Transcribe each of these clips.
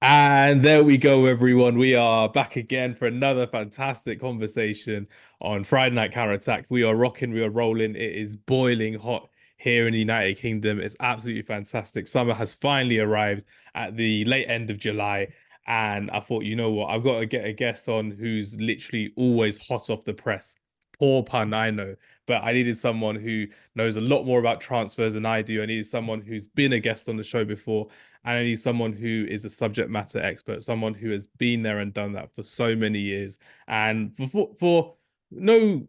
And there we go, everyone. We are back again for another fantastic conversation on Friday Night Counter Attack. We are rocking, we are rolling. It is boiling hot here in the United Kingdom. It's absolutely fantastic. Summer has finally arrived at the late end of July. And I thought, you know what? I've got to get a guest on who's literally always hot off the press. Poor pun, I know. But I needed someone who knows a lot more about transfers than I do. I needed someone who's been a guest on the show before, and I need someone who is a subject matter expert, someone who has been there and done that for so many years. And for no,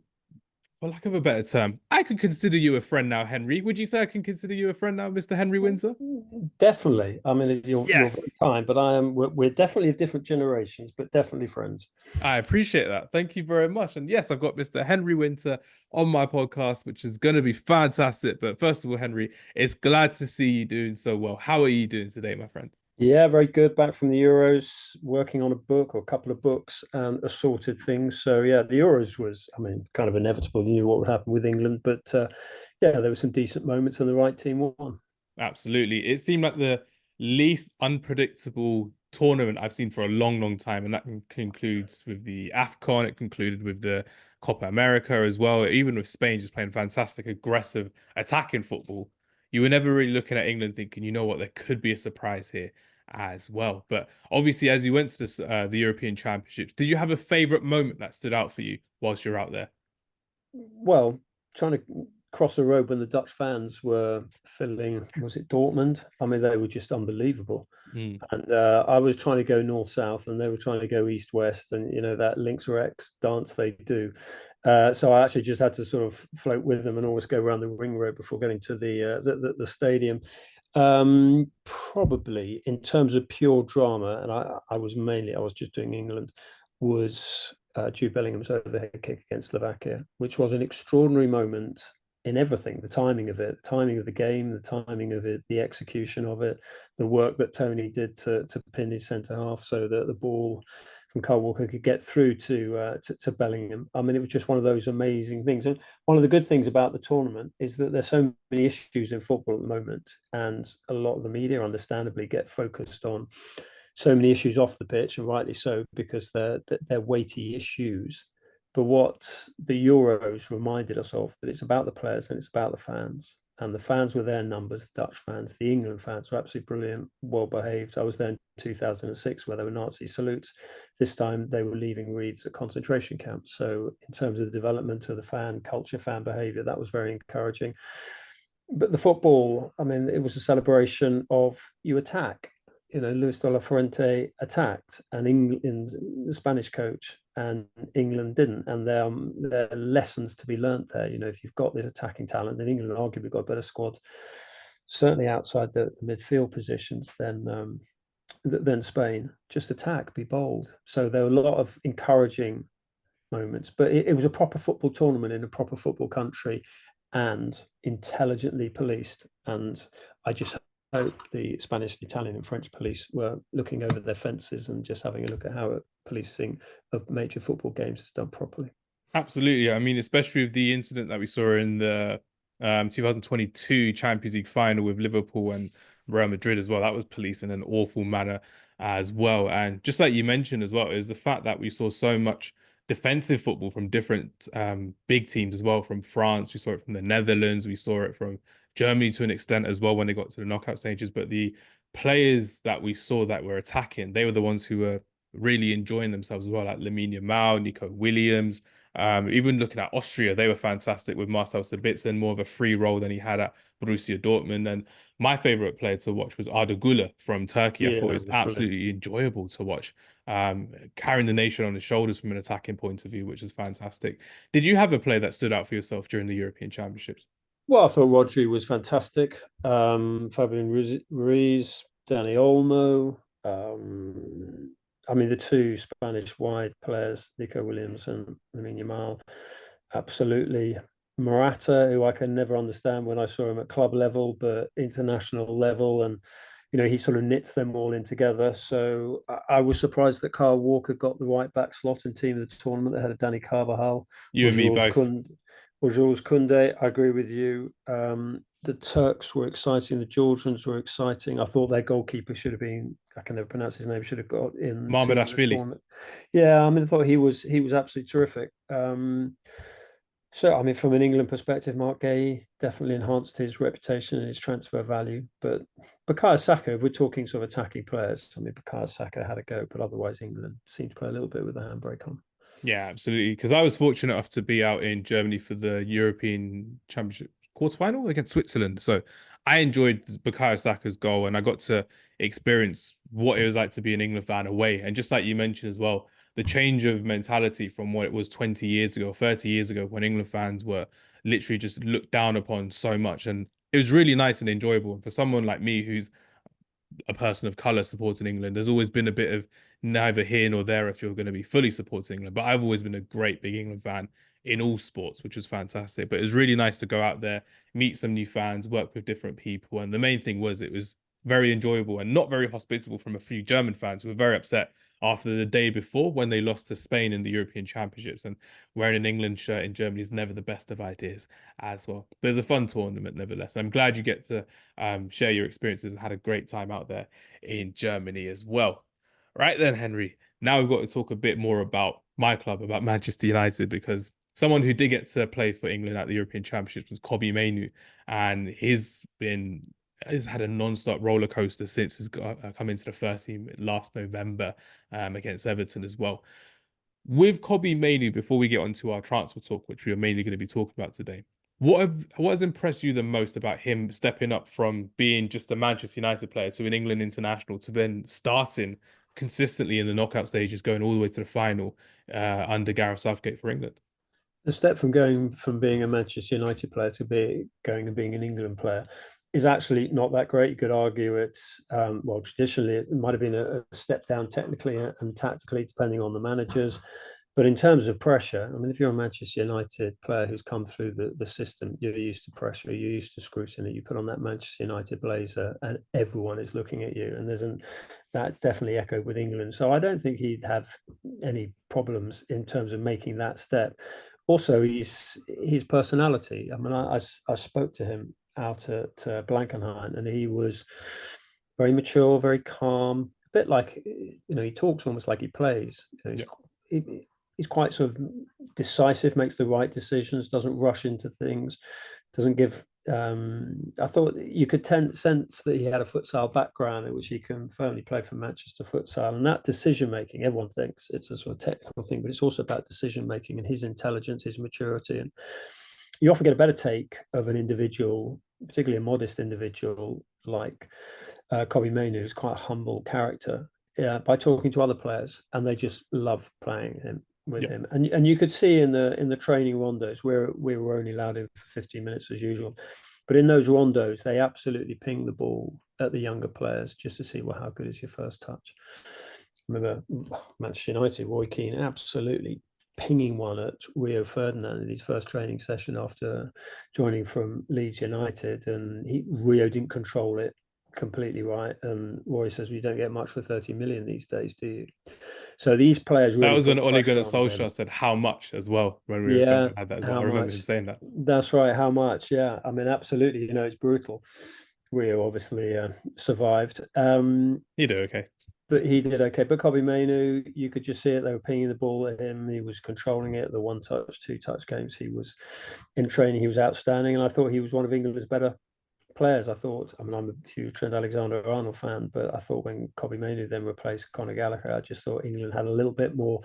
for lack of a better term, I could consider you a friend now, Henry. Would you say I can consider you a friend now, Mr. Henry Windsor? Definitely. I mean, you're very Yes. kind, but we're definitely of different generations, but definitely friends. I appreciate that. Thank you very much. And yes, I've got Mr. Henry Winter on my podcast, which is going to be fantastic. But first of all, Henry, it's glad to see you doing so well. How are you doing today, my friend? Yeah, very good. Back from the Euros, working on a book or a couple of books and assorted things. So yeah, the Euros was, I mean, kind of inevitable. You knew what would happen with England, but yeah, there were some decent moments and the right team won. Absolutely. It seemed like the least unpredictable tournament I've seen for a long, long time. And that concludes with the AFCON. It concluded with the Copa America as well. Even with Spain just playing fantastic, aggressive, attacking football. You were never really looking at England thinking, you know what, there could be a surprise here as well. But obviously, as you went to the European Championships, did you have a favorite moment that stood out for you whilst you're out there? Well, trying to cross the road when the Dutch fans were filling, was it Dortmund? I mean, they were just unbelievable. Mm. And I was trying to go north south, and they were trying to go east west, and you know that links Rex dance they do. So I actually just had to sort of float with them and always go around the ring road before getting to the stadium. Probably in terms of pure drama, and I was just doing England, was Jude Bellingham's overhead kick against Slovakia, which was an extraordinary moment in everything, the timing of it, the timing of the game, the timing of it, the execution of it, the work that Tony did to pin his centre half so that the ball from Kyle Walker could get through to Bellingham. I mean, it was just one of those amazing things. And one of the good things about the tournament is that there's so many issues in football at the moment, and a lot of the media, understandably, get focused on so many issues off the pitch, and rightly so, because they're weighty issues. But what the Euros reminded us of, that it's about the players and it's about the fans. And the fans were their numbers, the Dutch fans, the England fans were absolutely brilliant, well behaved. I was there in 2006 where there were Nazi salutes. This time they were leaving wreaths at concentration camps. So, in terms of the development of the fan culture, fan behavior, that was very encouraging. But the football, I mean, it was a celebration of you attack. You know, Luis de la Fuente attacked, and England, the Spanish coach, and England didn't. And there are lessons to be learnt there. You know, if you've got this attacking talent, then England arguably got a better squad, certainly outside the midfield positions than Spain. Just attack, be bold. So there were a lot of encouraging moments, but it was a proper football tournament in a proper football country and intelligently policed. And I just hope the Spanish, Italian, and French police were looking over their fences and just having a look at how policing of major football games is done properly. Absolutely. I mean, especially with the incident that we saw in the 2022 Champions League final with Liverpool and Real Madrid as well. That was policed in an awful manner as well. And just like you mentioned as well, is the fact that we saw so much defensive football from different big teams as well, from France. We saw it from the Netherlands. We saw it from Germany to an extent as well when they got to the knockout stages. But the players that we saw that were attacking, they were the ones who were really enjoying themselves as well, like Lamine Yamal, Nico Williams. Even looking at Austria, they were fantastic with Marcel Sabitzer, more of a free role than he had at Borussia Dortmund. And my favorite player to watch was Arda Güler from Turkey. I Yeah, thought it no, was it was brilliant. absolutely enjoyable to watch, carrying the nation on his shoulders from an attacking point of view, which is fantastic. Did you have a play that stood out for yourself during the European Championships? Well, I thought Rodri was fantastic. Fabian Ruiz, Danny Olmo. I mean, the two Spanish wide players, Nico Williams and Lamine Yamal, absolutely. Morata, who I can never understand when I saw him at club level, but international level, and you know he sort of knits them all in together. So I was surprised that Kyle Walker got the right back slot in team of the tournament. They had a Danny Carvajal You or and me Georges both. Kound. Well, Jules Koundé, I agree with you. The Turks were exciting. The Georgians were exciting. I thought their goalkeeper should have been, I can never pronounce his name, should have got in team of the Ashvili. tournament. Yeah, I mean, I thought he was absolutely terrific. So, I mean, from an England perspective, Mark Gay definitely enhanced his reputation and his transfer value. But Bukayo Saka, if we're talking sort of attacking players, I mean, Bukayo Saka had a go, but otherwise England seemed to play a little bit with the handbrake on. Yeah, absolutely. Because I was fortunate enough to be out in Germany for the European Championship quarterfinal against Switzerland. So I enjoyed Bukayo Saka's goal and I got to experience what it was like to be an England fan away. And just like you mentioned as well, the change of mentality from what it was 20 years ago, 30 years ago, when England fans were literally just looked down upon so much. And it was really nice and enjoyable. And for someone like me who's a person of colour supporting England, there's always been a bit of neither here nor there if you're going to be fully supporting England. But I've always been a great big England fan in all sports, which was fantastic. But it was really nice to go out there, meet some new fans, work with different people. And the main thing was it was very enjoyable and not very hospitable from a few German fans who were very upset after the day before when they lost to Spain in the European Championships. And wearing an England shirt in Germany is never the best of ideas as well. But it was a fun tournament, nevertheless. I'm glad you get to share your experiences and had a great time out there in Germany as well. Right then, Henry. Now we've got to talk a bit more about my club, about Manchester United, because someone who did get to play for England at the European Championships was Kobbie Mainoo, and he's had a non-stop roller coaster since he's come into the first team last November against Everton as well. With Kobbie Mainoo, before we get onto our transfer talk, which we are mainly going to be talking about today, what has impressed you the most about him stepping up from being just a Manchester United player to an England international to then starting consistently in the knockout stages, going all the way to the final under Gareth Southgate for England? The step from going from being a Manchester United player to going and being an England player is actually not that great. You could argue it's well, traditionally it might have been a step down technically and tactically, depending on the managers. But in terms of pressure, I mean, if you're a Manchester United player who's come through the system, you're used to pressure, you're used to scrutiny. You put on that Manchester United blazer, and everyone is looking at you. And that definitely echoed with England. So I don't think he'd have any problems in terms of making that step. Also, his personality. I mean, I spoke to him out at Blankenheim, and he was very mature, very calm, a bit like, he talks almost like he plays. Yeah. He's quite sort of decisive, makes the right decisions, doesn't rush into things, doesn't give. I thought you could sense that he had a futsal background in which he confirmed he played for Manchester Futsal, and that decision making. Everyone thinks it's a sort of technical thing, but it's also about decision making and his intelligence, his maturity, and you often get a better take of an individual, particularly a modest individual like Kobbie Mainoo, who's quite a humble character, by talking to other players, and they just love playing with him. And you could see in the training rondos where we were only allowed in for 15 minutes as usual, but in those rondos they absolutely ping the ball at the younger players just to see, well, how good is your first touch. I remember Manchester United, Roy Keane absolutely pinging one at Rio Ferdinand in his first training session after joining from Leeds United, and Rio didn't control it completely right. And Roy says, well, you don't get much for 30 million these days, do you? So these players That really was when put Ole Gunnar pressure on him. Solskjaer said how much as well when we Yeah, had that as well. how I remember him much? saying that. That's right. How much? Yeah, I mean, absolutely. It's brutal. Rio obviously survived. You do okay. But he did okay. But Kobbie Mainoo, you could just see it. They were pinging the ball at him. He was controlling it. The one touch, two touch games, he was in training. He was outstanding, and I thought he was one of England's better players. I thought. I mean, I'm a huge Trent Alexander-Arnold fan, but I thought when Kobbie Mainoo then replaced Conor Gallagher, I just thought England had a little bit more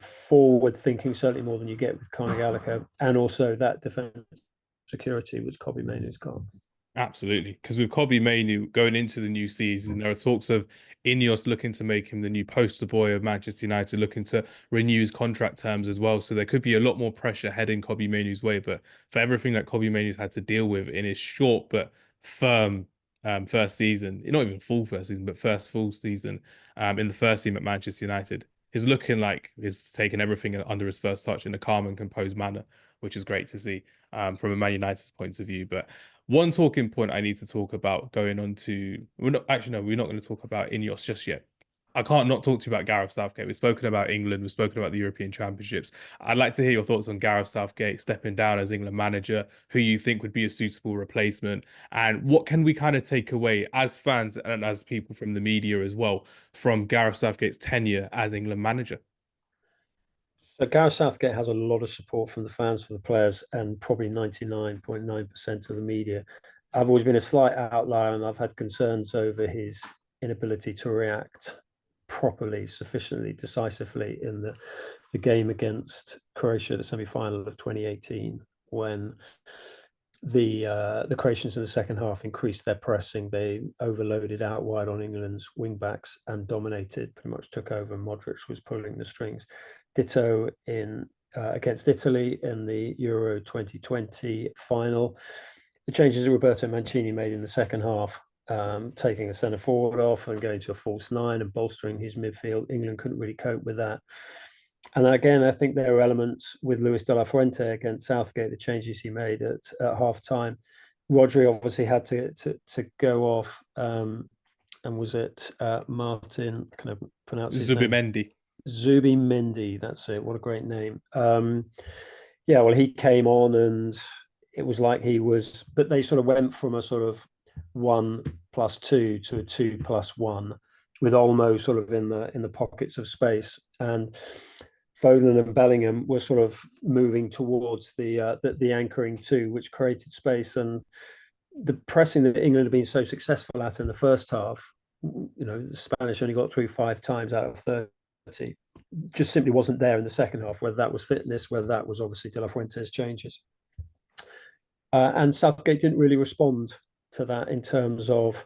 forward thinking, certainly more than you get with Conor Gallagher, and also that defense security was Kobbie Mainoo's got. Absolutely. Because with Kobbie Mainoo going into the new season, there are talks of INEOS looking to make him the new poster boy of Manchester United, looking to renew his contract terms as well. So there could be a lot more pressure heading Kobbie Mainoo's way. But for everything that Kobbie Mainoo's had to deal with in his short but firm first season, not even full first season, but first full season in the first team at Manchester United, he's looking like he's taken everything under his first touch in a calm and composed manner, which is great to see from a Man United's point of view. But one talking point I need to talk about going on to, we're not actually, no, we're not going to talk about INEOS just yet. I can't not talk to you about Gareth Southgate. We've spoken about England, we've spoken about the European Championships. I'd like to hear your thoughts on Gareth Southgate stepping down as England manager, who you think would be a suitable replacement, and what can we kind of take away as fans and as people from the media as well from Gareth Southgate's tenure as England manager? So Gareth Southgate has a lot of support from the fans, for the players, and probably 99.9% of the media. I've always been a slight outlier, and I've had concerns over his inability to react properly, sufficiently, decisively in the game against Croatia, the semi-final of 2018, when the Croatians in the second half increased their pressing. They overloaded out wide on England's wing backs and dominated, pretty much took over. Modric was pulling the strings. Ditto in against Italy in the Euro 2020 final. The changes that Roberto Mancini made in the second half, taking a centre forward off and going to a false nine and bolstering his midfield, England couldn't really cope with that. And again, I think there are elements with Luis de la Fuente against Southgate, the changes he made at half time. Rodri obviously had to go off. And was it Martin? Can I pronounce his name? Zubimendi. Zubimendi. That's it. What a great name. Yeah, well, he came on and it was like he was, but they sort of went from a sort of 1+2 to a 2+1, with Olmo sort of in the pockets of space, and Foden and Bellingham were sort of moving towards the anchoring two, which created space. And the pressing that England had been so successful at in the first half, the Spanish only got through 5 times out of 30, just simply wasn't there in the second half, whether that was fitness, whether that was obviously De La Fuente's changes. And Southgate didn't really respond to that in terms of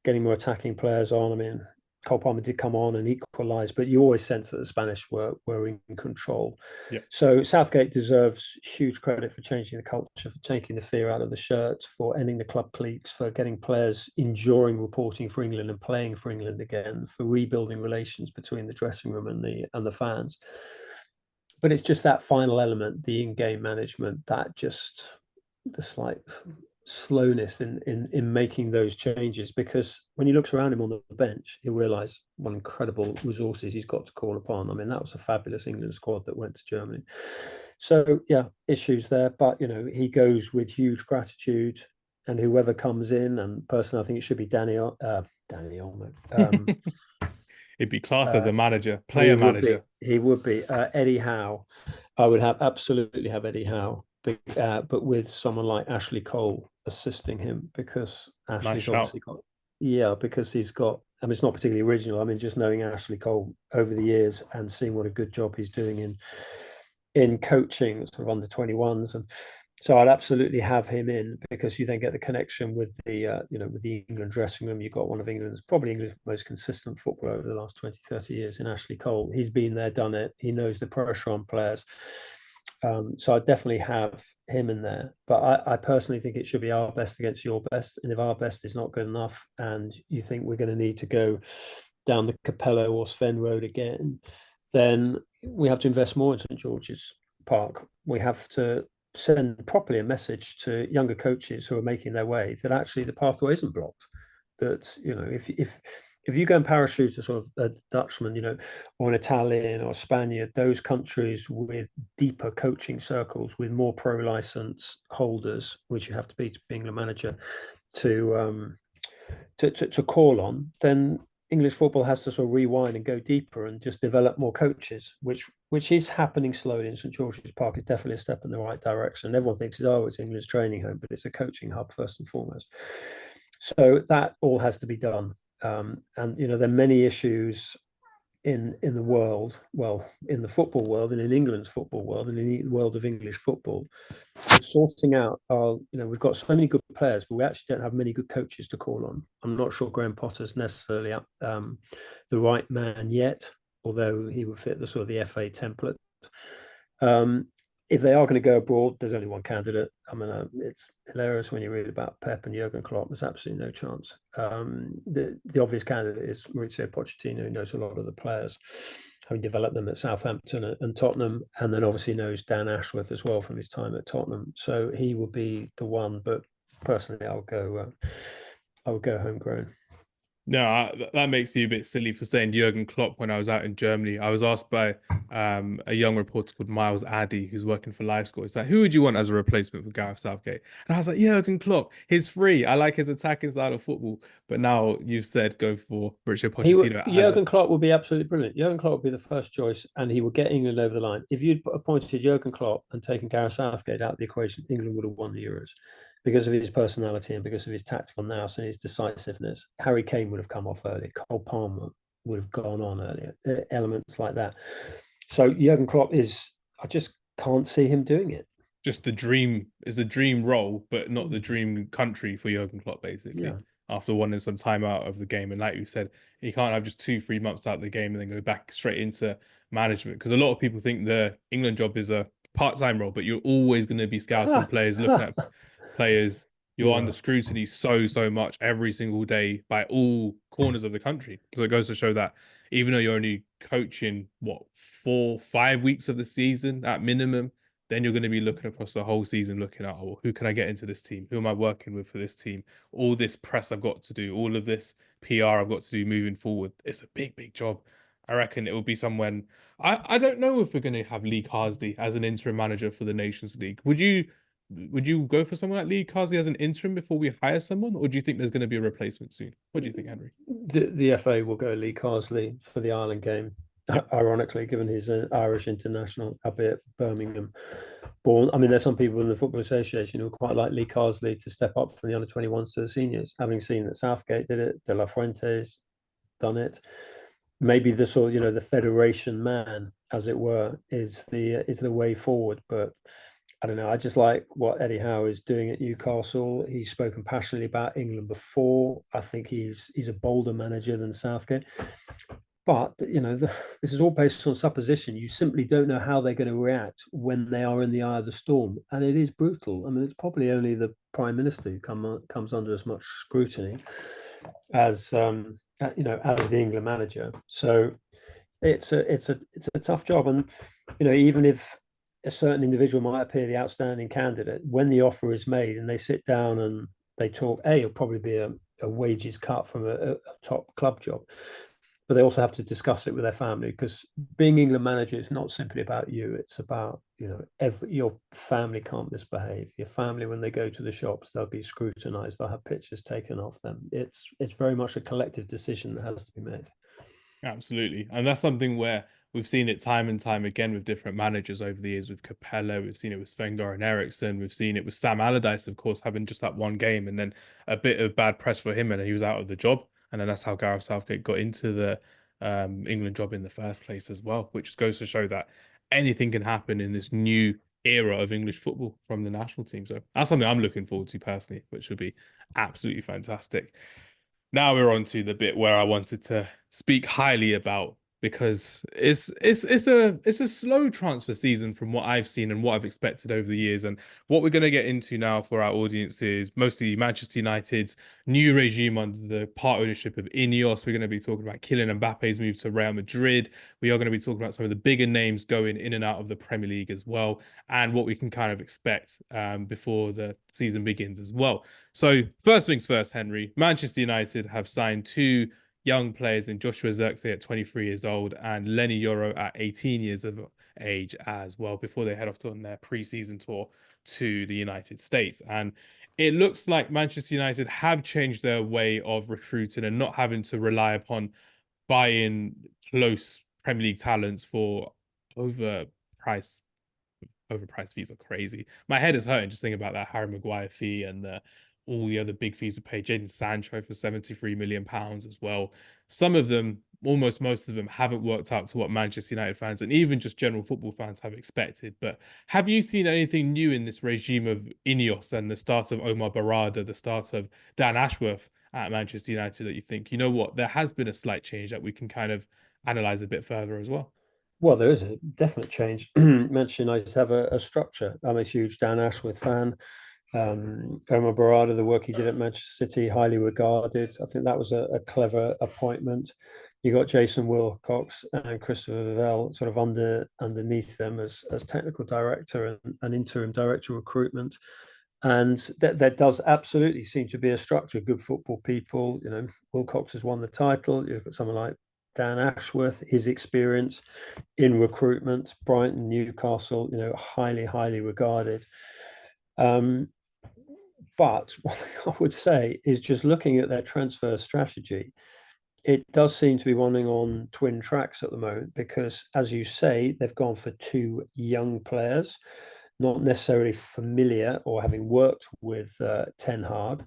getting more attacking players on. I mean, Cole Palmer did come on and equalise, but you always sense that the Spanish were in control. Yeah. So Southgate deserves huge credit for changing the culture, for taking the fear out of the shirt, for ending the club cliques, for getting players enjoying reporting for England and playing for England again, for rebuilding relations between the dressing room and the fans. But it's just that final element, the in-game management, that just the slight slowness in making those changes, because when he looks around him on the bench, he'll realise what incredible resources he's got to call upon. I mean, that was a fabulous England squad that went to Germany. So yeah, issues there, but he goes with huge gratitude, and whoever comes in, and personally I think it should be Danny Olmo. It'd be classed as a manager, player manager. He would be Eddie Howe. I would absolutely have Eddie Howe, but with someone like Ashley Cole assisting him, because Ashley's obviously got, because he's got, I mean, it's not particularly original. I mean, just knowing Ashley Cole over the years and seeing what a good job he's doing in coaching sort of under 21s, and so I'd absolutely have him in, because you then get the connection with with the England dressing room. You've got one of probably England's most consistent footballer over the last 20, 30 years in Ashley Cole. He's been there, done it. He knows the pressure on players. So I definitely have him in there. But I personally think it should be our best against your best. And if our best is not good enough, and you think we're going to need to go down the Capello or Sven road again, then we have to invest more in St George's Park. We have to send properly a message to younger coaches who are making their way that actually the pathway isn't blocked. That if you go and parachute a sort of a Dutchman, or an Italian or a Spaniard, those countries with deeper coaching circles, with more pro license holders, which you have to be England manager to call on, then English football has to sort of rewind and go deeper and just develop more coaches, which is happening slowly in St George's Park. Is definitely a step in the right direction. Everyone thinks, it's England's training home, but it's a coaching hub first and foremost. So that all has to be done. And there are many issues in the world, in the football world, and in England's football world, and in the world of English football, sorting out we've got so many good players, but we actually don't have many good coaches to call on. I'm not sure Graham Potter's necessarily the right man yet, although he would fit the sort of the FA template. If they are going to go abroad, there's only one candidate. I mean, it's hilarious when you read about Pep and Jurgen Klopp. There's absolutely no chance. The obvious candidate is Mauricio Pochettino, who knows a lot of the players, having developed them at Southampton and Tottenham, and then obviously knows Dan Ashworth as well from his time at Tottenham. So he will be the one. But personally, I would go homegrown. No, that makes you a bit silly for saying Jurgen Klopp when I was out in Germany. I was asked by a young reporter called Miles Addy, who's working for LiveScore. It's like, who would you want as a replacement for Gareth Southgate? And I was like, Jurgen Klopp. He's free. I like his attacking style of football. But now you've said go for Mauricio He would Pochettino as a Jurgen Klopp would be absolutely brilliant. Jurgen Klopp would be the first choice, and he would get England over the line. If you'd appointed Jurgen Klopp and taken Gareth Southgate out of the equation, England would have won the Euros because of his personality and because of his tactical nous and his decisiveness. Harry Kane would have come off earlier. Cole Palmer would have gone on earlier. Elements like that. So Jurgen Klopp is. I just can't see him doing it. just the dream is a dream role, but not the dream country for Jurgen Klopp, basically. Yeah. After wanting some time out of the game, and like you said, he can't have just 2, 3 months out of the game and then go back straight into management. Because a lot of people think the England job is a part-time role, but you're always going to be scouting players, looking at players. You're Yeah. under scrutiny so much every single day by all corners of the country. So it goes to show that even though you're only coaching what 4, 5 weeks of the season at minimum, then you're going to be looking across the whole season, looking at, oh, who can I get into this team? Who am I working with for this team? All this press I've got to do, all of this PR I've got to do moving forward. It's a big job. I reckon it will be someone. I don't know if we're going to have Lee Carsley as an interim manager for the Nations League. Would you go for someone like Lee Carsley as an interim before we hire someone, or do you think there's going to be a replacement soon? What do you think, Henry? The FA will go Lee Carsley for the Ireland game. Ironically, given he's an Irish international, albeit Birmingham born. I mean, there's some people in the Football Association who quite like Lee Carsley to step up from the under-21s to the seniors, having seen that Southgate did it, De La Fuente's done it. Maybe the sort of, the federation man, as it were, is the way forward. But I don't know. I just like what Eddie Howe is doing at Newcastle. He's spoken passionately about England before. I think he's a bolder manager than Southgate. But this is all based on supposition. You simply don't know how they're going to react when they are in the eye of the storm, and it is brutal. I mean, it's probably only the Prime Minister who comes under as much scrutiny as as the England manager. So it's a tough job, and even if a certain individual might appear the outstanding candidate, when the offer is made and they sit down and they talk, it'll probably be a wages cut from a top club job, but they also have to discuss it with their family, because being England manager is not simply about you. It's about, your family can't misbehave. Your family, when they go to the shops, they'll be scrutinized. They'll have pictures taken of them. It's very much a collective decision that has to be made. Absolutely. And that's something where we've seen it time and time again with different managers over the years, with Capello, we've seen it with Sven-Göran Eriksson, we've seen it with Sam Allardyce, of course, having just that one game and then a bit of bad press for him and he was out of the job. And then that's how Gareth Southgate got into the England job in the first place as well, which goes to show that anything can happen in this new era of English football from the national team. So that's something I'm looking forward to personally, which would be absolutely fantastic. Now we're on to the bit where I wanted to speak highly about, because it's a slow transfer season from what I've seen and what I've expected over the years. And what we're going to get into now for our audience is mostly Manchester United's new regime under the part ownership of INEOS. We're going to be talking about Kylian Mbappe's move to Real Madrid. We are going to be talking about some of the bigger names going in and out of the Premier League as well, and what we can kind of expect before the season begins as well. So first things first, Henry, Manchester United have signed two young players in Joshua Zirkzee at 23 years old and Lenny Yoro at 18 years of age as well, before they head off on their pre-season tour to the United States. And it looks like Manchester United have changed their way of recruiting and not having to rely upon buying close Premier League talents for overpriced overpriced fees are crazy. My head is hurting just thinking about that Harry Maguire fee and all the other big fees we paid. Jadon Sancho for £73 million as well. Some of them, almost most of them, haven't worked out to what Manchester United fans and even just general football fans have expected. But have you seen anything new in this regime of INEOS and the start of Omar Barada, the start of Dan Ashworth at Manchester United, that you think, you know what, there has been a slight change that we can kind of analyze a bit further as well? Well, there is a definite change. Manchester United have a structure. I'm a huge Dan Ashworth fan. Omar Barada, the work he did at Manchester City, highly regarded. I think that was a clever appointment. You got Jason Wilcox and Christopher Vivell sort of underneath them as technical director and interim director of recruitment. And there does absolutely seem to be a structure. Good football people, Wilcox has won the title. You've got someone like Dan Ashworth, his experience in recruitment, Brighton, Newcastle, highly, highly regarded. But what I would say is just looking at their transfer strategy, it does seem to be running on twin tracks at the moment because, as you say, they've gone for two young players, not necessarily familiar or having worked with Ten Hag.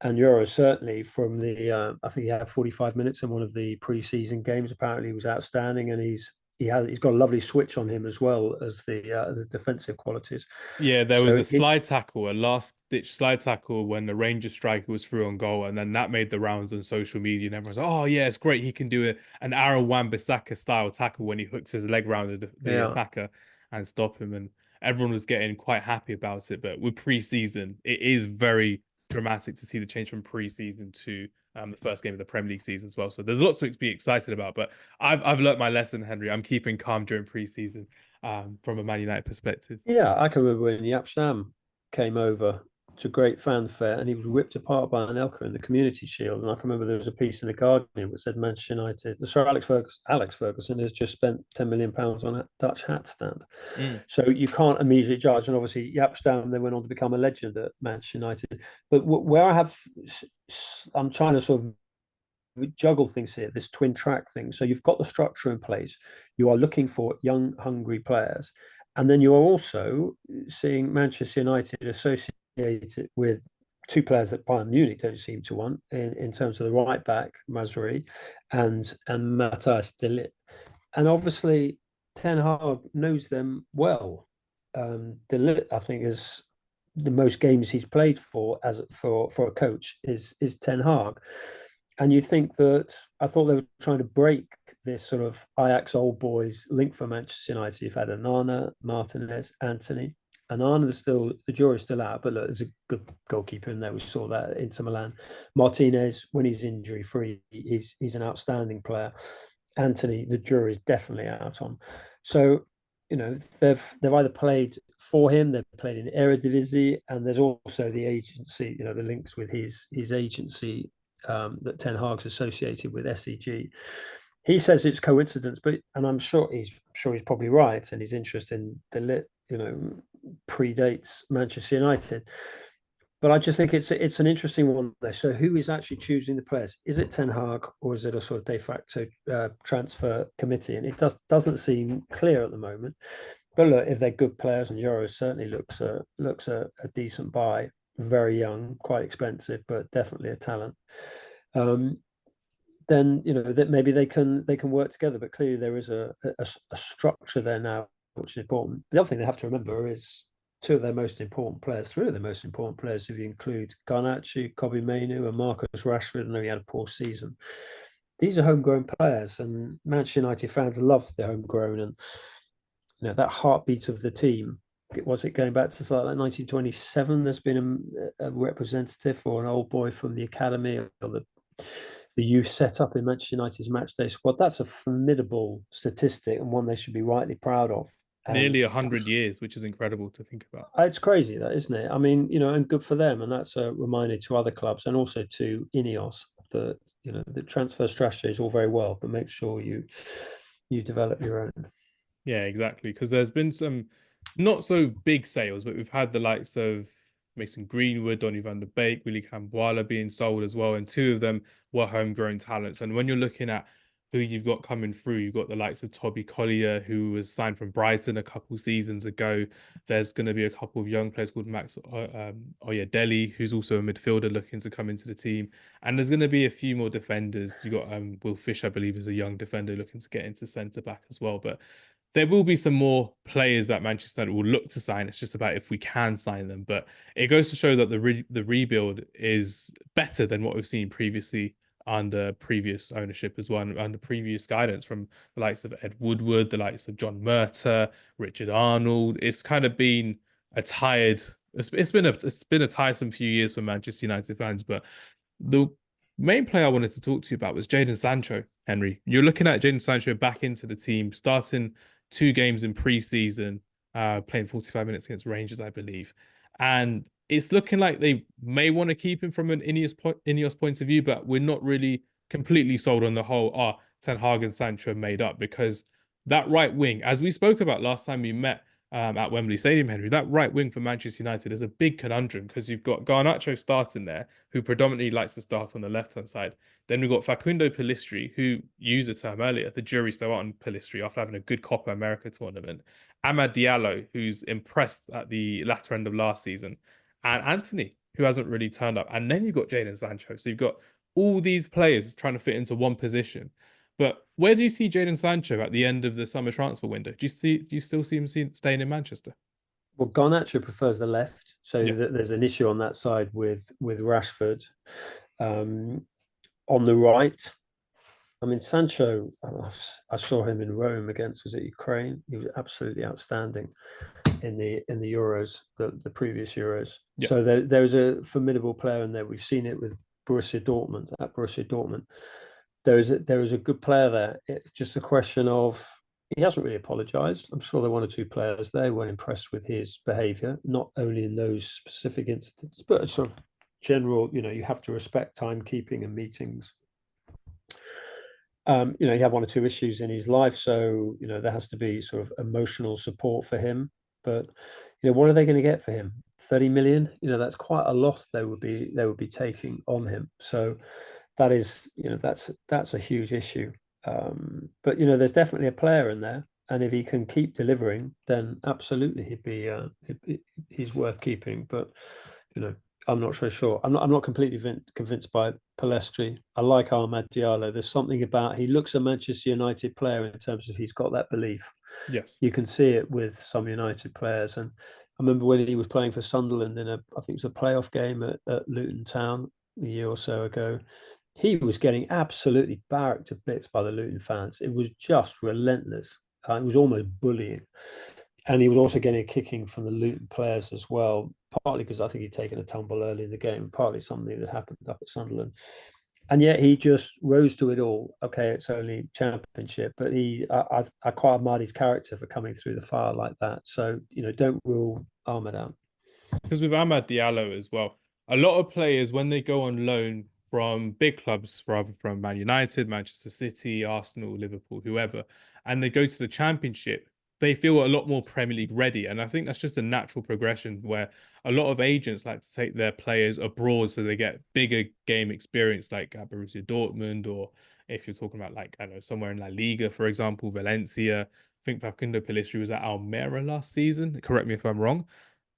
And Euro certainly from I think he had 45 minutes in one of the pre-season games. Apparently, he was outstanding, and he's got a lovely switch on him as well as the defensive qualities. Yeah, there was So a slide tackle, a last ditch slide tackle when the Rangers striker was through on goal, and then that made the rounds on social media, and everyone's like, "Oh yeah, it's great. He can do an Aaron Wan-Bissaka style tackle when he hooks his leg round the yeah, attacker and stop him." And everyone was getting quite happy about it. But with pre-season, it is very dramatic to see the change from pre-season to the first game of the Premier League season as well. So there's lots to be excited about. But I've learnt my lesson, Henry. I'm keeping calm during pre-season from a Man United perspective. yeah, I can remember when Yap Stam came over to great fanfare and he was ripped apart by Anelka in the Community Shield. And I can remember there was a piece in the Guardian which said Manchester United, Sir Alex Ferguson has just spent £10 million on a Dutch hat stand. Mm. So you can't immediately judge. And obviously, Yap Stam then went on to become a legend at Manchester United. But where I'm trying to sort of juggle things here, this twin track thing. So you've got the structure in place. You are looking for young, hungry players. And then you are also seeing Manchester United associated with two players that Bayern Munich don't seem to want in terms of the right back, Masri, and Matthias de Ligt. And obviously, Ten Hag knows them well. De Ligt, I think, is the most games he's played for a coach is Ten Hag. And you think that I thought they were trying to break this sort of Ajax old boys link for Manchester United. You've had Anana, Martinez, Anthony. Anana is still, the jury's still out, but look, there's a good goalkeeper in there. We saw that Inter Milan. Martinez, when he's injury free, he's an outstanding player. Anthony, the jury is definitely out on. So, they've either played for him, they've played in Eredivisie, and there's also the agency, the links with his agency that Ten Hag's associated with SEG. He says it's coincidence, and I'm sure he's probably right, and his interest in the lit, predates Manchester United. But I just think it's an interesting one there. So who is actually choosing the players? Is it Ten Hag or is it a sort of de facto transfer committee? And it doesn't seem clear at the moment. But look, if they're good players, and Euro certainly looks a decent buy, very young, quite expensive, but definitely a talent. Then that maybe they can work together. But clearly there is a structure there now, which is important. The other thing they have to remember is three of their most important players, if you include Garnacho, Kobbie Mainoo, and Marcus Rashford, and he had a poor season. These are homegrown players, and Manchester United fans love their homegrown, and that heartbeat of the team. Was it going back to like 1927? There's been a representative or an old boy from the academy or the youth set up in Manchester United's matchday squad. That's a formidable statistic and one they should be rightly proud of. Nearly And 100 years, which is incredible to think about. it's crazy, that isn't it? I mean, and good for them. And that's a reminder to other clubs and also to INEOS that the transfer strategy is all very well, but make sure you develop your own. Yeah, exactly. Because there's been some not so big sales, but we've had the likes of Mason Greenwood, Donny van der Beek, Willy Kambwala being sold as well, and two of them were homegrown talents. And when you're looking at who you've got coming through, you've got the likes of Toby Collier, who was signed from Brighton a couple seasons ago. There's going to be a couple of young players called Max Oyedele, who's also a midfielder looking to come into the team. And there's going to be a few more defenders. You got Will Fish, I believe, is a young defender looking to get into centre back as well. But there will be some more players that Manchester United will look to sign. It's just about if we can sign them. But it goes to show that the rebuild is better than what we've seen previously under previous ownership as well, and under previous guidance from the likes of Ed Woodward, the likes of John Murtough, Richard Arnold. It's kind of been a tired. It's been a tiresome few years for Manchester United fans. But the main player I wanted to talk to you about was Jadon Sancho. Henry, you're looking at Jadon Sancho back into the team, starting 2 games in pre-season, playing 45 minutes against Rangers, I believe. And it's looking like they may want to keep him from an INEOS point of view, but we're not really completely sold on the whole, Ten Hag and Sancho made up, because that right wing, as we spoke about last time we met at Wembley Stadium, Henry, that right wing for Manchester United is a big conundrum because you've got Garnacho starting there, who predominantly likes to start on the left-hand side. Then we've got Facundo Pellistri, who used the term earlier. The jury's still out on Pellistri after having a good Copa America tournament. Amad Diallo, who's impressed at the latter end of last season, and Anthony, who hasn't really turned up. And then you've got Jadon Sancho. So you've got all these players trying to fit into one position. But where do you see Jadon Sancho at the end of the summer transfer window? Do you still see him staying in Manchester? Well, Garnacho prefers the left, so Yes. there's an issue on that side with Rashford. Um, on the right, I mean Sancho. I saw him in Rome against was it Ukraine? He was absolutely outstanding in the Euros, the previous Euros. Yeah. So there's a formidable player in there. We've seen it with Borussia Dortmund at Borussia Dortmund. There is a good player there. It's just a question of he hasn't really apologised. I'm sure there were one or two players there who weren't impressed with his behaviour, not only in those specific incidents, but sort of general. You have to respect timekeeping and meetings. He had one or two issues in his life, so there has to be sort of emotional support for him. But what are they going to get for him? 30 million. That's quite a loss they would be taking on him. So that is, that's a huge issue. But there's definitely a player in there, and if he can keep delivering, then absolutely he's worth keeping. But you know, I'm not so sure. I'm not completely convinced by Palestri. I like Ahmad Diallo. There's something about he looks a Manchester United player in terms of he's got that belief. Yes. You can see it with some United players, and I remember when he was playing for Sunderland in I think it was a playoff game at Luton Town a year or so ago. He was getting absolutely barracked to bits by the Luton fans. It was just relentless. It was almost bullying. And he was also getting a kicking from the Luton players as well, partly because I think he'd taken a tumble early in the game, partly something that happened up at Sunderland. And yet he just rose to it all. Okay, it's only championship, but I quite admired his character for coming through the fire like that. So don't rule Ahmed out. Because with Amad Diallo as well, a lot of players, when they go on loan from big clubs, rather from Man United, Manchester City, Arsenal, Liverpool, whoever, and they go to the Championship, they feel a lot more Premier League ready. And I think that's just a natural progression where a lot of agents like to take their players abroad so they get bigger game experience, like at Borussia Dortmund, or if you're talking about, like, I don't know, somewhere in La Liga, for example, Valencia. I think Facundo Pellistri was at Almere last season. Correct me if I'm wrong.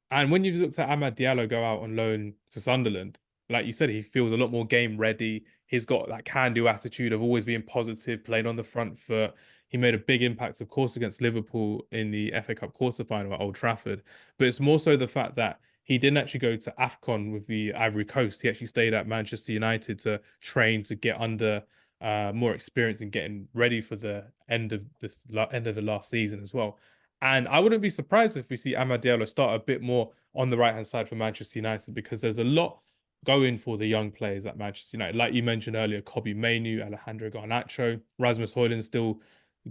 And when you've looked at Amad Diallo go out on loan to Sunderland, like you said, he feels a lot more game ready. He's got that can-do attitude of always being positive, playing on the front foot. He made a big impact, of course, against Liverpool in the FA Cup quarter-final at Old Trafford. But it's more so the fact that he didn't actually go to AFCON with the Ivory Coast. He actually stayed at Manchester United to train, to get under more experience and getting ready for the end of the last season as well. And I wouldn't be surprised if we see Amad Diallo start a bit more on the right-hand side for Manchester United, because there's a lot going for the young players at Manchester United. Like you mentioned earlier, Kobbie Mainoo, Alejandro Garnacho, Rasmus Højlund still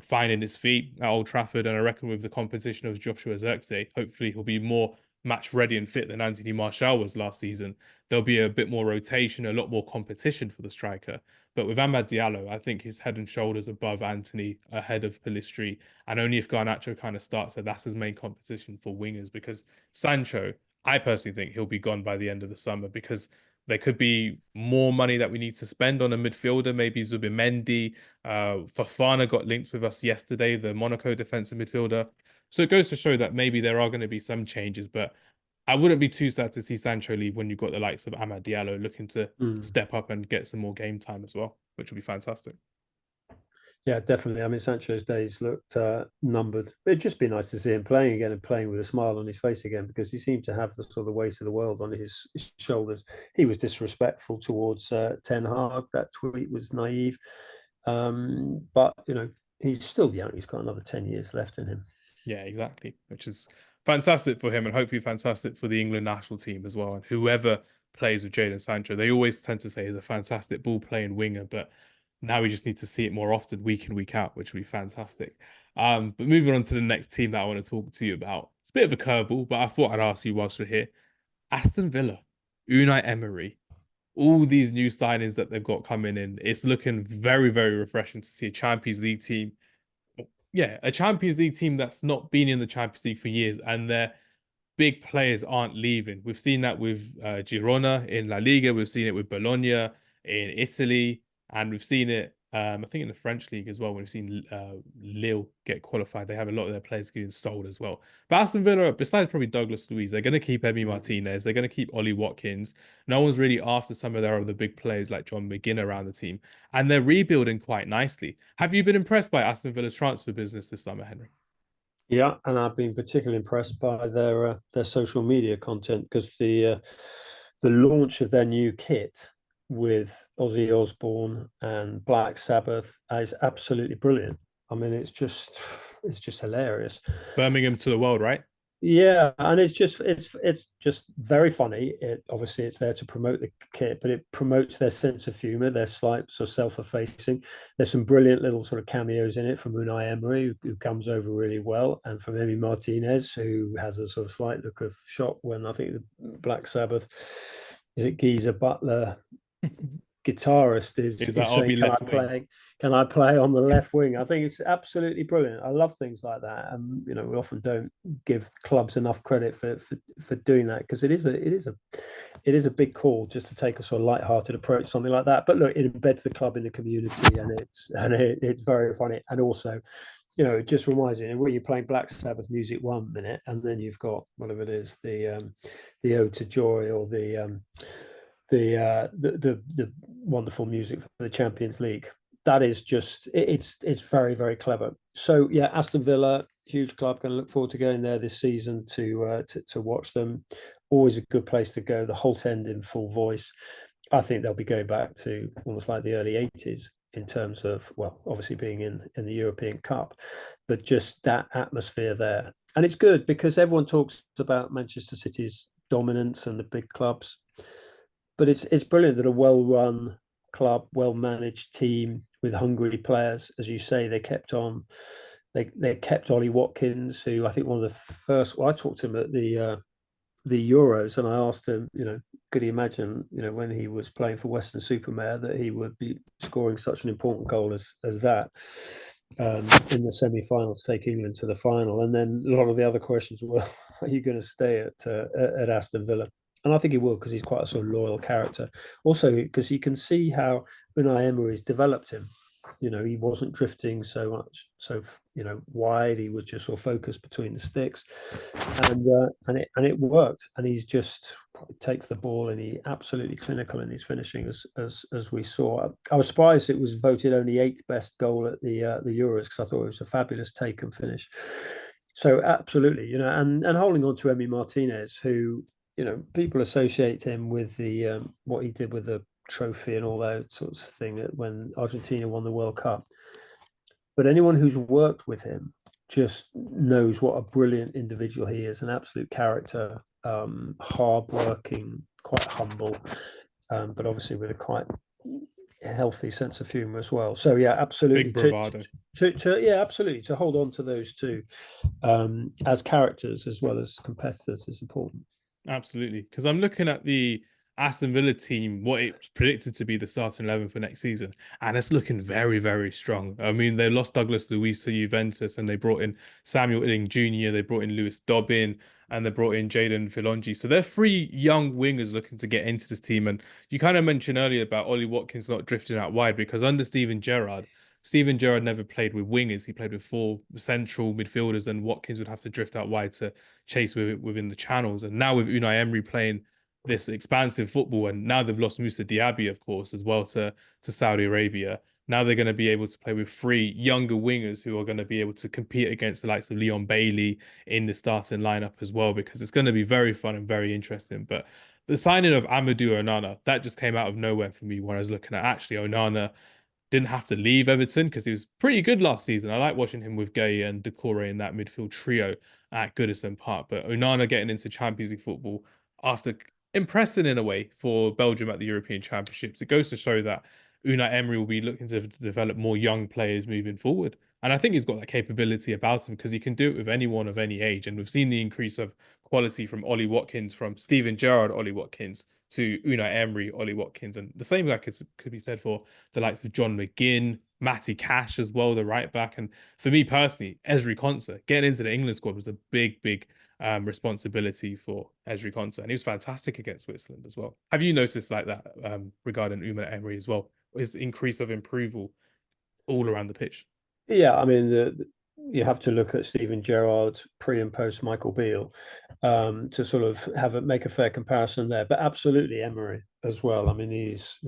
finding his feet at Old Trafford. And I reckon with the competition of Joshua Zirkzee, hopefully he'll be more match ready and fit than Anthony Martial was last season. There'll be a bit more rotation, a lot more competition for the striker. But with Amad Diallo, I think he's head and shoulders above Anthony, ahead of Pellistri, and only if Garnacho kind of starts, so that's his main competition for wingers. Because Sancho, I personally think he'll be gone by the end of the summer, because there could be more money that we need to spend on a midfielder, maybe Zubimendi. Fofana got linked with us yesterday, the Monaco defensive midfielder. So it goes to show that maybe there are going to be some changes, but I wouldn't be too sad to see Sancho leave when you've got the likes of Amad Diallo looking to Mm. step up and get some more game time as well, which would be fantastic. Yeah, definitely. I mean, Sancho's days looked numbered. It'd just be nice to see him playing again and playing with a smile on his face again, because he seemed to have the sort of weight of the world on his shoulders. He was disrespectful towards Ten Hag. That tweet was naive. But he's still young. He's got another 10 years left in him. Yeah, exactly. Which is fantastic for him, and hopefully fantastic for the England national team as well. And whoever plays with Jadon Sancho, they always tend to say he's a fantastic ball playing winger, but now we just need to see it more often, week in, week out, which would be fantastic. But moving on to the next team that I want to talk to you about. It's a bit of a curveball, but I thought I'd ask you whilst we're here. Aston Villa, Unai Emery, all these new signings that they've got coming in, it's looking very, very refreshing to see a Champions League team. Yeah, a Champions League team that's not been in the Champions League for years, and their big players aren't leaving. We've seen that with Girona in La Liga. We've seen it with Bologna in Italy, and we've seen it, I think, in the French league as well. When we've seen Lille get qualified, they have a lot of their players getting sold as well. But Aston Villa, besides probably Douglas Luiz, they're going to keep Emi Martinez. They're going to keep Ollie Watkins. No one's really after some of their other big players like John McGinn around the team, and they're rebuilding quite nicely. Have you been impressed by Aston Villa's transfer business this summer, Henry? Yeah, and I've been particularly impressed by their social media content because the launch of their new kit with Ozzy Osbourne and Black Sabbath is absolutely brilliant. I mean, it's just hilarious. Birmingham to the world, right? Yeah, and it's just very funny. It obviously it's there to promote the kit, but it promotes their sense of humor, their slight sort of self-effacing. There's some brilliant little sort of cameos in it from Unai Emery, who comes over really well, and from Emi Martinez, who has a sort of slight look of shock when I think the Black Sabbath is it Geezer Butler guitarist is Is that is I'll saying, be left wing? can I play on the left wing? I think it's absolutely brilliant. I love things like that. And we often don't give clubs enough credit for doing that because it is a big call just to take a sort of light-hearted approach, something like that. But look, it embeds the club in the community and it's very funny. And also, it just reminds you when you're playing Black Sabbath music 1 minute, and then you've got whatever it is, the Ode to Joy or the wonderful music for the Champions League. That is just it's very, very clever. So yeah, Aston Villa, huge club. Going to look forward to going there this season to watch them. Always a good place to go. The Holt End in full voice. I think they'll be going back to almost like the early 80s in terms of, well, obviously being in the European Cup, but just that atmosphere there. And it's good because everyone talks about Manchester City's dominance and the big clubs, but it's brilliant that a well-run club, well-managed team with hungry players, as you say, they kept on. They kept Ollie Watkins, who I think one of the first. Well, I talked to him at the Euros, and I asked him, could he imagine, when he was playing for Western-super-Mare, that he would be scoring such an important goal as that in the semi-final to take England to the final. And then a lot of the other questions were, are you going to stay at Aston Villa? And I think he will because he's quite a sort of loyal character. Also, because you can see how Unai Emery's developed him. He wasn't drifting so much, wide. He was just sort of focused between the sticks, and it worked. And he's just takes the ball and he absolutely clinical in his finishing, as we saw. I was surprised it was voted only eighth best goal at the Euros because I thought it was a fabulous take and finish. So absolutely, and holding on to Emi Martinez, who people associate him with the what he did with the trophy and all that sorts of thing when Argentina won the World Cup. But anyone who's worked with him just knows what a brilliant individual he is, an absolute character, hardworking, quite humble, but obviously with a quite healthy sense of humor as well. So yeah, absolutely. Big bravado. Yeah, absolutely. To hold on to those two as characters as well as competitors is important. Absolutely. Because I'm looking at the Aston Villa team, what it's predicted to be the starting 11 for next season, and it's looking very, very strong. I mean, they lost Douglas Luiz to Juventus and they brought in Samuel Illing Jr., they brought in Lewis Dobbin, and they brought in Jadon Filongi. So they're three young wingers looking to get into this team. And you kind of mentioned earlier about Ollie Watkins not drifting out wide because under Steven Gerrard never played with wingers. He played with four central midfielders, and Watkins would have to drift out wide to chase within the channels. And now with Unai Emery playing this expansive football, and now they've lost Musa Diaby, of course, as well to Saudi Arabia. Now they're going to be able to play with three younger wingers who are going to be able to compete against the likes of Leon Bailey in the starting lineup as well, because it's going to be very fun and very interesting. But the signing of Amadou Onana, that just came out of nowhere for me when I was looking at actually Onana didn't have to leave Everton because he was pretty good last season. I like watching him with Gay and Decore in that midfield trio at Goodison Park. But Onana getting into Champions League football after impressing in a way for Belgium at the European Championships, it goes to show that Unai Emery will be looking to develop more young players moving forward. And I think he's got that capability about him because he can do it with anyone of any age. And we've seen the increase of quality from Ollie Watkins, from Steven Gerrard, Ollie Watkins, to Unai Emery, Ollie Watkins. And the same could be said for the likes of John McGinn, Matty Cash as well, the right back. And for me personally, Ezri Konsa, getting into the England squad was a big responsibility for Ezri Konsa. And he was fantastic against Switzerland as well. Have you noticed like that regarding Unai Emery as well? His increase of approval all around the pitch? Yeah, I mean, you have to look at Steven Gerrard pre and post Michael Beale to sort of make a fair comparison there. But absolutely Emery as well. I mean, he's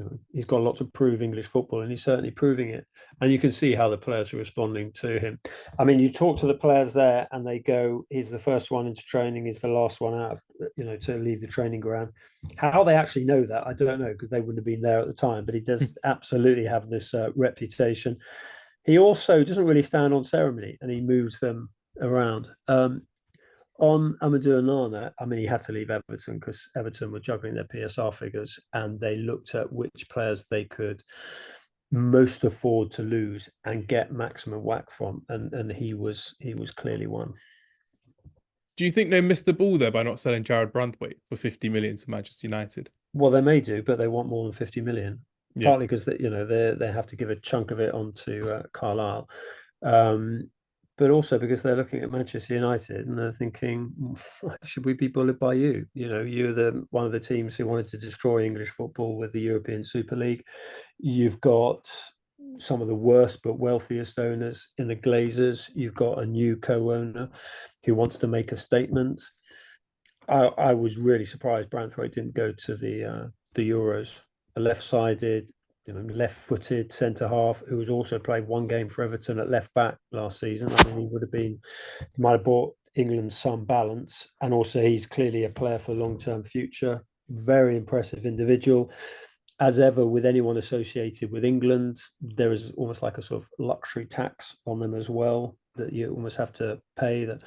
got a lot to prove English football, and he's certainly proving it. And you can see how the players are responding to him. I mean, you talk to the players there, and they go, "He's the first one into training. He's the last one out of to leave the training ground." How they actually know that, I don't know, because they wouldn't have been there at the time. But he does absolutely have this reputation. He also doesn't really stand on ceremony, and he moves them around. On Amadou Onana, I mean, he had to leave Everton because Everton were juggling their PSR figures, and they looked at which players they could most afford to lose and get maximum whack from, and he was clearly one. Do you think they missed the ball there by not selling Jared Brandtwaite for 50 million to Manchester United? Well, they may do, but they want more than 50 million. Yeah. Partly because they have to give a chunk of it onto Carlisle, um, but also because they're looking at Manchester United and they're thinking, should we be bullied by you? You're one of the teams who wanted to destroy English football with the European Super League. You've got some of the worst but wealthiest owners in the Glazers. You've got a new co-owner who wants to make a statement. I was really surprised Branthwaite didn't go to the Euros. A left-sided, left-footed centre half who has also played one game for Everton at left back last season. I mean, he might have brought England some balance, and also he's clearly a player for long-term future. Very impressive individual. As ever, with anyone associated with England, there is almost like a sort of luxury tax on them as well that you almost have to pay the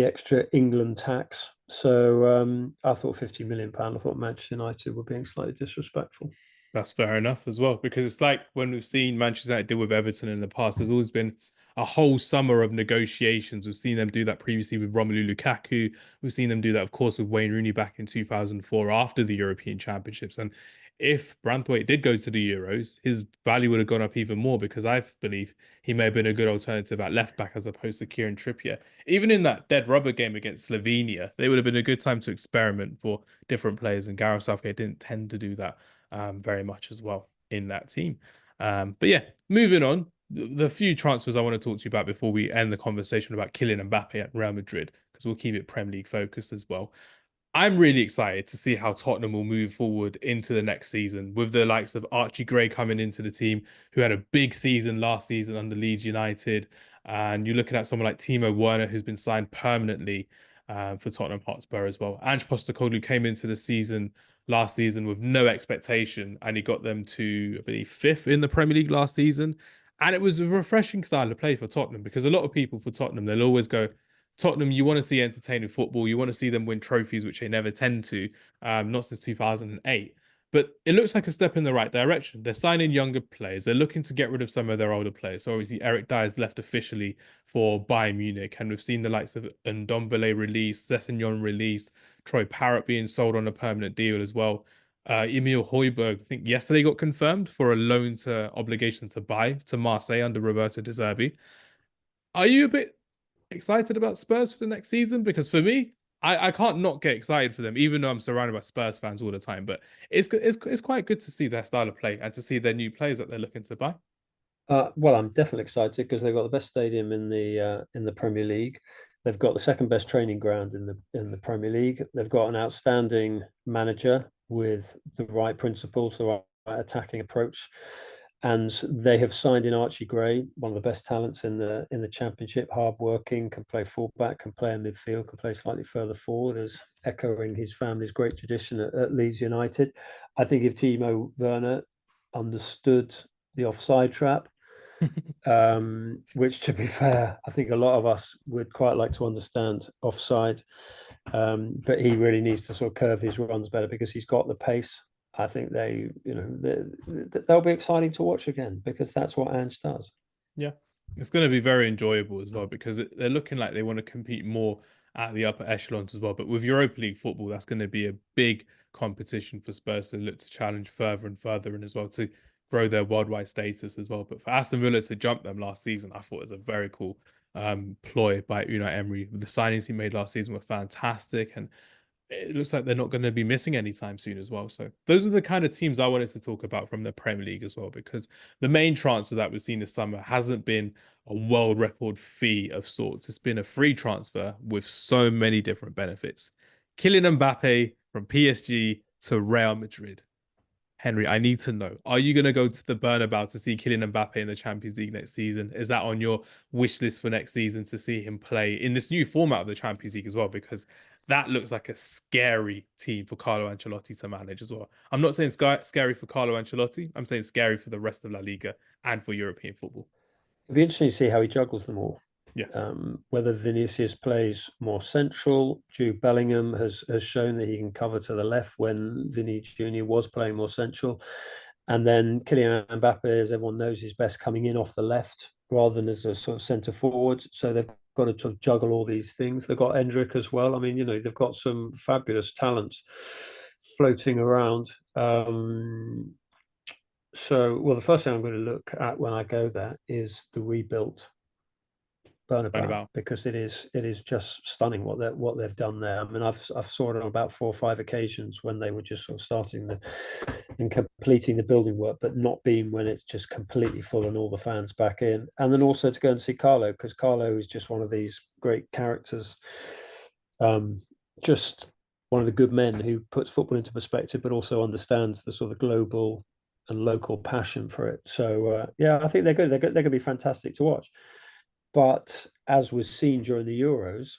extra England tax. So I thought £50 million. I thought Manchester United were being slightly disrespectful. That's fair enough as well, because it's like when we've seen Manchester United deal with Everton in the past, there's always been a whole summer of negotiations. We've seen them do that previously with Romelu Lukaku. We've seen them do that, of course, with Wayne Rooney back in 2004 after the European Championships. And if Branthwaite did go to the Euros, his value would have gone up even more because I believe he may have been a good alternative at left back as opposed to Kieran Trippier. Even in that dead rubber game against Slovenia, they would have been a good time to experiment for different players. And Gareth Southgate didn't tend to do that very much as well in that team. But yeah, moving on, the few transfers I want to talk to you about before we end the conversation about Kylian Mbappe at Real Madrid, because we'll keep it Premier League focused as well. I'm really excited to see how Tottenham will move forward into the next season with the likes of Archie Gray coming into the team, who had a big season last season under Leeds United. And you're looking at someone like Timo Werner, who's been signed permanently for Tottenham Hotspur as well. Ange Postecoglou came into the season last season with no expectation, and he got them to, I believe, fifth in the Premier League last season. And it was a refreshing style of play for Tottenham because a lot of people for Tottenham, they'll always go, Tottenham, you want to see entertaining football. You want to see them win trophies, which they never tend to, not since 2008. But it looks like a step in the right direction. They're signing younger players. They're looking to get rid of some of their older players. So obviously, Eric Dyer's left officially for Bayern Munich. And we've seen the likes of Ndombele release, Sessegnon release, Troy Parrott being sold on a permanent deal as well. Emil Højbjerg, I think yesterday got confirmed for a loan to obligation to buy to Marseille under Roberto De Zerbi. Are you a bit excited about Spurs for the next season? Because for me, I can't not get excited for them, even though I'm surrounded by Spurs fans all the time. But it's quite good to see their style of play and to see their new players that they're looking to buy. Well, I'm definitely excited because they've got the best stadium in the Premier League. They've got the second best training ground in the Premier League. They've got an outstanding manager with the right principles, the right attacking approach, and they have signed in Archie Gray, one of the best talents in the Championship. Hardworking, can play fullback, can play in midfield, can play slightly further forward, as echoing his family's great tradition at Leeds United. I think if Timo Werner understood the offside trap, which, to be fair, I think a lot of us would quite like to understand offside. But he really needs to sort of curve his runs better because he's got the pace. I think they'll be exciting to watch again because that's what Ange does. Yeah. It's going to be very enjoyable as well because they're looking like they want to compete more at the upper echelons as well. But with Europa League football, that's going to be a big competition for Spurs to look to challenge further and further and as well to grow their worldwide status as well. But for Aston Villa to jump them last season, I thought it was a very cool ploy by Unai Emery. The signings he made last season were fantastic, and it looks like they're not going to be missing anytime soon as well. So those are the kind of teams I wanted to talk about from the Premier League as well, because the main transfer that we've seen this summer hasn't been a world record fee of sorts. It's been a free transfer with so many different benefits. Kylian Mbappe from PSG to Real Madrid. Henry, I need to know, are you going to go to the Bernabeu to see Kylian Mbappe in the Champions League next season? Is that on your wish list for next season to see him play in this new format of the Champions League as well? Because that looks like a scary team for Carlo Ancelotti to manage as well. I'm not saying scary for Carlo Ancelotti. I'm saying scary for the rest of La Liga and for European football. It'll be interesting to see how he juggles them all. Yes. Whether Vinicius plays more central. Jude Bellingham has shown that he can cover to the left when Vinny Jr. was playing more central. And then Kylian Mbappe, as everyone knows, is best coming in off the left rather than as a sort of centre forward. So they've got to sort of juggle all these things. They've got Endrick as well. I mean, they've got some fabulous talents floating around. Well, the first thing I'm going to look at when I go there is the rebuilt Bernabeu, Bernabeu. because it is just stunning what they've done there. I mean, I've saw it on about 4 or 5 occasions when they were just sort of starting and completing the building work, but not being when it's just completely full and all the fans back in. And then also to go and see Carlo, because Carlo is just one of these great characters, just one of the good men who puts football into perspective, but also understands the sort of global and local passion for it. So yeah, I think they're good. They're going to be fantastic to watch. But as was seen during the Euros,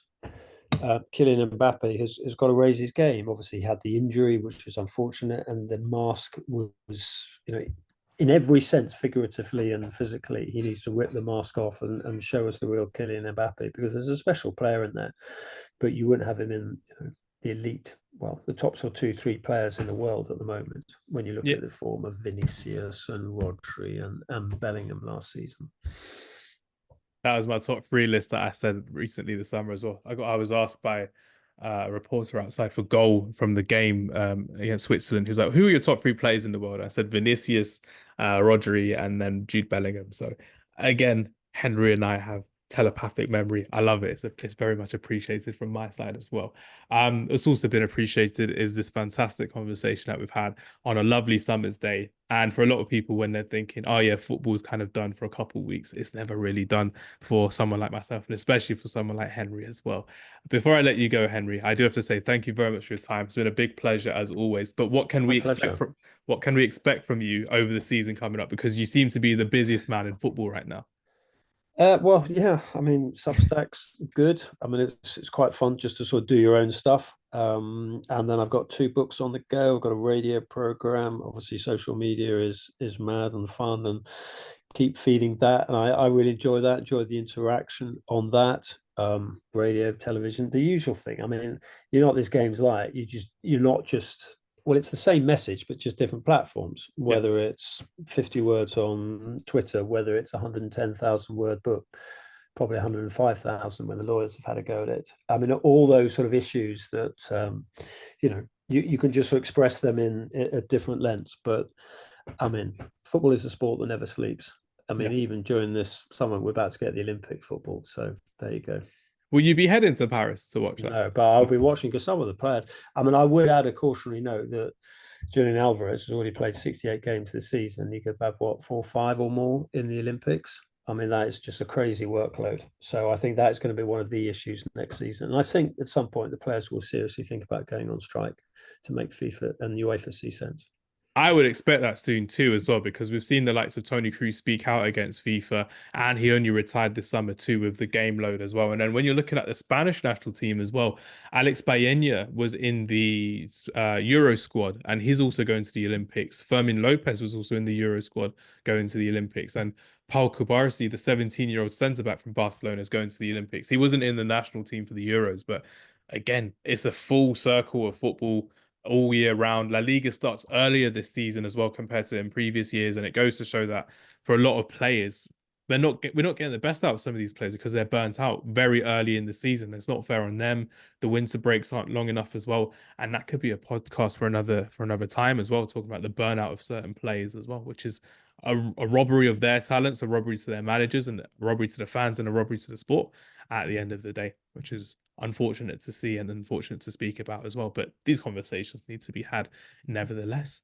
Kylian Mbappe has got to raise his game. Obviously, he had the injury, which was unfortunate, and the mask was, in every sense, figuratively and physically, he needs to rip the mask off and show us the real Kylian Mbappe, because there's a special player in there, but you wouldn't have him in the elite, well, the top sort of 2, 3 players in the world at the moment when you look Yeah, at the form of Vinicius and Rodri and Bellingham last season. that was my top three list that I said recently this summer as well. I was asked by a reporter outside for goal from the game against Switzerland. He was like, "Who are your top three players in the world?" I said Vinicius, Rodri, and then Jude Bellingham. So again, Henry and I have telepathic memory. I love it. It's very much appreciated from my side as well. It's also been appreciated is this fantastic conversation that we've had on a lovely summer's day. And for a lot of people, when they're thinking, "Oh yeah, football's kind of done for a couple of weeks," it's never really done for someone like myself, and especially for someone like Henry as well. Before I let you go, Henry, I do have to say thank you very much for your time. It's been a big pleasure as always. But My pleasure. what can we expect from you over the season coming up? Because you seem to be the busiest man in football right now. Well, yeah, I mean, Substack's good. I mean, it's quite fun just to sort of do your own stuff. And then I've got 2 books on the go. I've got a radio program. Obviously, social media is mad and fun, and keep feeding that. And I really enjoy that. Enjoy the interaction on that. Radio, television, the usual thing. I mean, you know what this game's like. You're not just, well, it's the same message, but just different platforms, Yes. whether it's 50 words on Twitter, whether it's a 110,000 word book, probably 105,000 when the lawyers have had a go at it. I mean, all those sort of issues that, you can just sort of express them in at different lengths. But I mean, football is a sport that never sleeps. I Yeah. mean, even during this summer, we're about to get the Olympic football. So there you go. Will you be heading to Paris to watch that? No, but I'll be watching because some of the players. I mean, I would add a cautionary note that Julian Alvarez has already played 68 games this season. He could have what 4, 5 or more in the Olympics. I mean, that is just a crazy workload. So I think that is going to be one of the issues next season. And I think at some point the players will seriously think about going on strike to make FIFA and UEFA see sense. I would expect that soon too, as well, because we've seen the likes of Tony Cruz speak out against FIFA, and he only retired this summer too with the game load as well. And then when you're looking at the Spanish national team as well, Alex Baena was in the Euro squad, and he's also going to the Olympics. Fermin Lopez was also in the Euro squad going to the Olympics, and Paul Kubarsi, the 17-year-old centre back from Barcelona, is going to the Olympics. He wasn't in the national team for the Euros, but again, it's a full circle of football all year round. La Liga starts earlier this season as well compared to in previous years, and it goes to show that for a lot of players, we're not getting the best out of some of these players because they're burnt out very early in the season. It's not fair on them. The winter breaks aren't long enough as well, and that could be a podcast for another time as well, talking about the burnout of certain players as well, which is a robbery of their talents, a robbery to their managers, and a robbery to the fans, and a robbery to the sport at the end of the day, which is unfortunate to see and unfortunate to speak about as well. But these conversations need to be had nevertheless.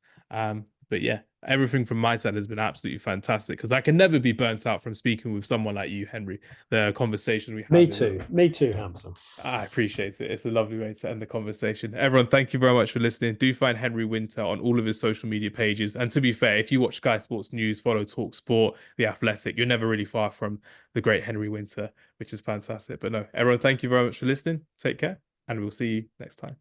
But yeah, everything from my side has been absolutely fantastic because I can never be burnt out from speaking with someone like you, Henry. The conversation we have is Me too, Hamza. I appreciate it. It's a lovely way to end the conversation. Everyone, thank you very much for listening. Do find Henry Winter on all of his social media pages. And to be fair, if you watch Sky Sports News, follow Talk Sport, The Athletic, you're never really far from the great Henry Winter, which is fantastic. But no, everyone, thank you very much for listening. Take care, and we'll see you next time.